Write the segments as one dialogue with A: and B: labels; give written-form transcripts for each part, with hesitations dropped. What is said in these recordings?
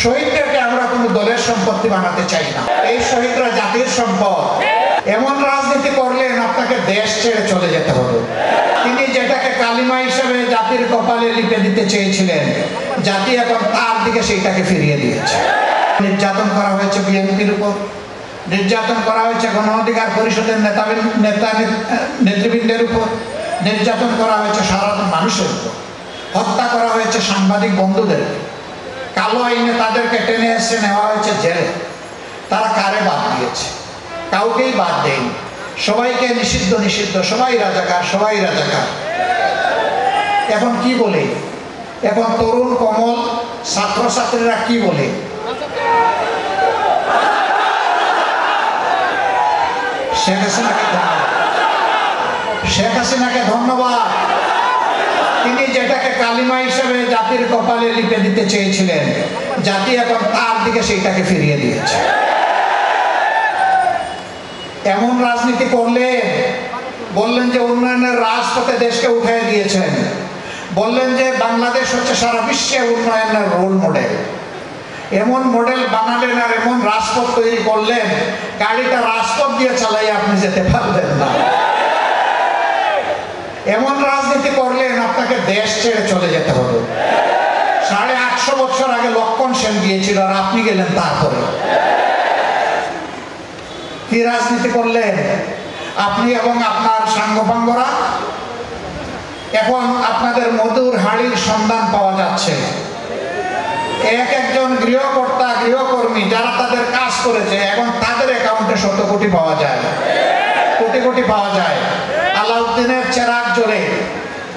A: শহীদদেরকে আমরা কোনো দলের সম্পত্তি বানাতে চাই না। এই শহীদরা জাতির সম্পদ। এমন রাজনীতি করলেন আপনাকে দেশ ছেড়ে চলে যেতে হবে। তিনি যেটাকে কালিমা হিসেবে জাতির কপালে লিপে দিতে চেয়েছিলেন, জাতি এখন তার দিকে সেইটাকে ফিরিয়ে দিয়েছে। নির্যাতন করা হয়েছে বিএনপির উপর, নির্যাতন করা হয়েছে গণ অধিকার পরিষদের নেতৃবৃন্দের উপর, নির্যাতন করা হয়েছে সাধারণ মানুষের উপর, হত্যা করা হয়েছে সাংবাদিক বন্ধুদের, কালো আইনে তাদেরকে টেনে এসে নেওয়া হয়েছে জেলে। তারা কারে বাদ দিয়েছে? কাউকেই বাদ দেয়নি। সবাইকে নিষিদ্ধ নিষিদ্ধ, সবাই রাজাকার, সবাই রাজাকার। এখন কি বলে? এখন তরুণ কমল ছাত্রছাত্রীরা কি বলে? শেখ হাসিনাকে ধন্যবাদ। তিনি যেটাকে কালিমা হিসেবে জাতির কপালে লিপে দিতে চেয়েছিলেন, জাতি এখন তার দিকে সেইটাকে ফিরিয়ে দিয়েছে। এমন রাজনীতি করলে বললেন যে উন্নয়নের রাজপথে দেশকে উঠিয়ে দিয়েছেন, বললেন যে বাংলাদেশ হচ্ছে সারা বিশ্বে উন্নয়নের রোল মডেল। এমন মডেল বানালেন আর এমন রাজপথ তৈরি করলেন, গাড়িটা রাজপথ দিয়ে চালাই আপনি যেতে পারবেন না। এমন রাজনীতি করলেন আপনাকে দেশ ছেড়ে চলে যেতে হবে। 850 বছর আগে লক্ষণ সেন গিয়েছিল আর আপনি গেলেন তারপরে। কি রাজনীতি করলেন আপনি এবং আপনার সাঙ্গপাঙ্গরা? এখন আপনাদের মধুর হাড়ির সন্ধান পাওয়া যাচ্ছে। এক একজন গৃহকর্তা গৃহকর্মী যারা তাদের কাজ করেছে, এখন তাদের অ্যাকাউন্টে 100 কোটি পাওয়া যায়, কোটি কোটি পাওয়া যায়। আলাউদ্দিনের চেরাগ জ্বলে,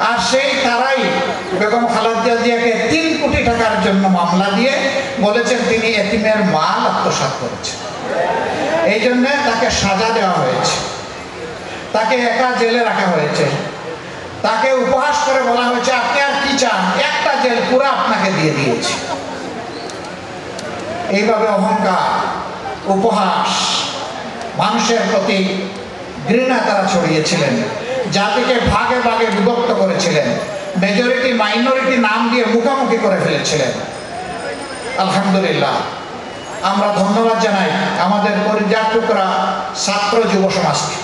A: আর সেই তারাই বেগম খালেদা জিয়াকে 3 কোটি টাকার জন্য মামলা দিয়ে বলেছেন তিনি এতিমের মাল আত্মসাৎ করেছেন। এই জন্য তাকে সাজা দেওয়া হয়েছে, তাকে একা জেলে রাখা হয়েছে, তাকে উপহাস করে বলা হয়েছে আপনি আর কি চান, একটা জেল পুরো আপনাকে দিয়ে দিয়েছি। এইভাবে অহংকার, উপহাস, মানুষের প্রতি ঘৃণা তারা ছড়িয়েছিলেন, জাতিকে ভাগে ভাগে বিভক্ত করেছিলেন, মেজরিটি মাইনরিটি নাম দিয়ে মুখামুখি করে ফেলেছিলেন। আলহামদুলিল্লাহ, আমরা ধন্যবাদ জানাই আমাদের পরিযার টুকরা ছাত্র যুব সমাজকে।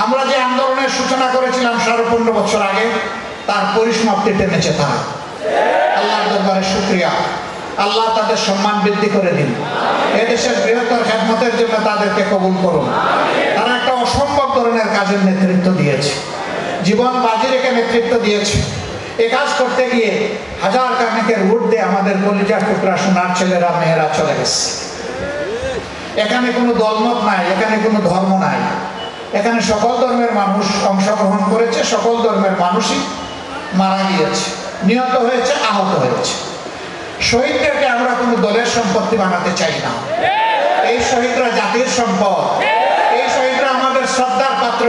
A: আমরা যে আন্দোলনের সূচনা করেছিলাম 15.5 বছর আগে, তার পরিসমাপ্তি টেনেছে তারা। আল্লাহর দরবারে শুকরিয়া। আল্লাহ তাদের সম্মান বৃদ্ধি করে দিন। এদেশের বৃহত্তর খেদমতের জন্য তাদেরকে কবুল করুন। তারা একটা অসম্ভব ধরনের কাজের নেতৃত্ব দিয়েছে, জীবন বাজি রেখে নেতৃত্ব দিয়েছে। এ কাজ করতে গিয়ে হাজার কানেকের ঊর্ধ্বে আমাদের কলিজার টুকরা সোনার ছেলেরা মেয়েরা চলে গেছে। এখানে কোনো দলমত নাই, এখানে কোনো ধর্ম নাই, এখানে সকল ধর্মের মানুষ অংশগ্রহণ করেছে, সকল ধর্মের মানুষই মারা গিয়েছে, নিহত হয়েছে, আহত হয়েছে। শহীদদেরকে আমরা কোনো দলের সম্পত্তি বানাতে চাই না। এই শহীদরা জাতির সম্পদ, এই শহীদরা আমাদের শ্রদ্ধার পাত্র,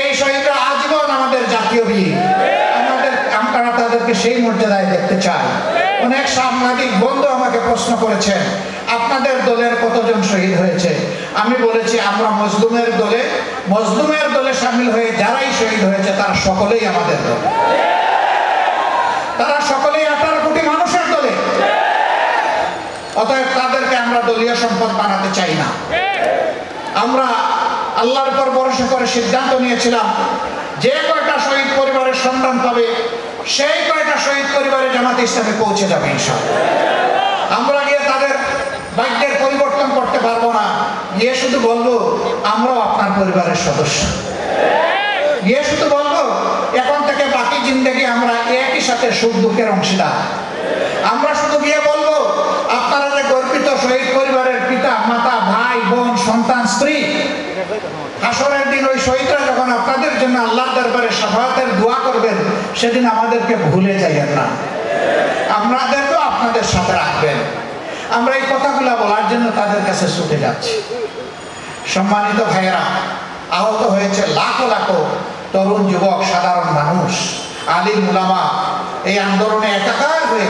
A: এই শহীদরা আজীবন আমাদের জাতীয় বীর। আমরা তাদেরকে সেই মর্যাদায় দেখতে চাই। অনেক সাংবাদিক বন্ধু আমাকে প্রশ্ন করেছেন আপনাদের দলের কতজন শহীদ হয়েছে। আমি বলেছি আমরা মজলুমের দলে সামিল হয়ে যারাই শহীদ হয়েছে তারা সকলেই আমাদের দল, তারা সকলেই 18 কোটি মানুষের দলে। অতএব তাদেরকে আমরা দলীয় সম্পদ বানাতে চাই না। আমরা আল্লাহর উপর ভরসা করে সিদ্ধান্ত নিয়েছিলাম যে কয়টা শহীদ পরিবারের সন্তান পাবে সেই কয়টা শহীদ পরিবারে জামাতে ইসলামে পৌঁছে যাবে ইনশাআল্লাহ। আমরা গিয়ে তাদের ভাগ্যের পরিবর্তন করতে পারবো না, গিয়ে শুধু বলবো আমরাও আপনার পরিবারের সদস্য, গিয়ে শুধু বলবো এখন থেকে বাকি জিন্দেগি আমরা একই সাথে সুখ দুঃখের অংশীদার। আমরা শুধু গিয়ে বলবো আপনারা যে গর্বিত শহীদ পরিবারের পিতা মাতা ভাই বোন সন্তান স্ত্রী, হাসরের দিন ওই শহীদরা যখন আপনাদের জন্য আল্লাহর দরবারে শাফাআতের দোয়া করবেন সেদিন আমাদেরকে ভুলে যাইয়েন না, আমাদেরকেও আপনাদের সাথে রাখবেন। আমরা এই কথাগুলো বলার জন্য তাদের কাছে ছুটে যাচ্ছি। সম্মানিত ভাইয়েরা, আহত হয়েছে লাখো লাখো তরুণ যুবক, সাধারণ মানুষ, আলিম উলামা এই আন্দোলনে একাকার হয়ে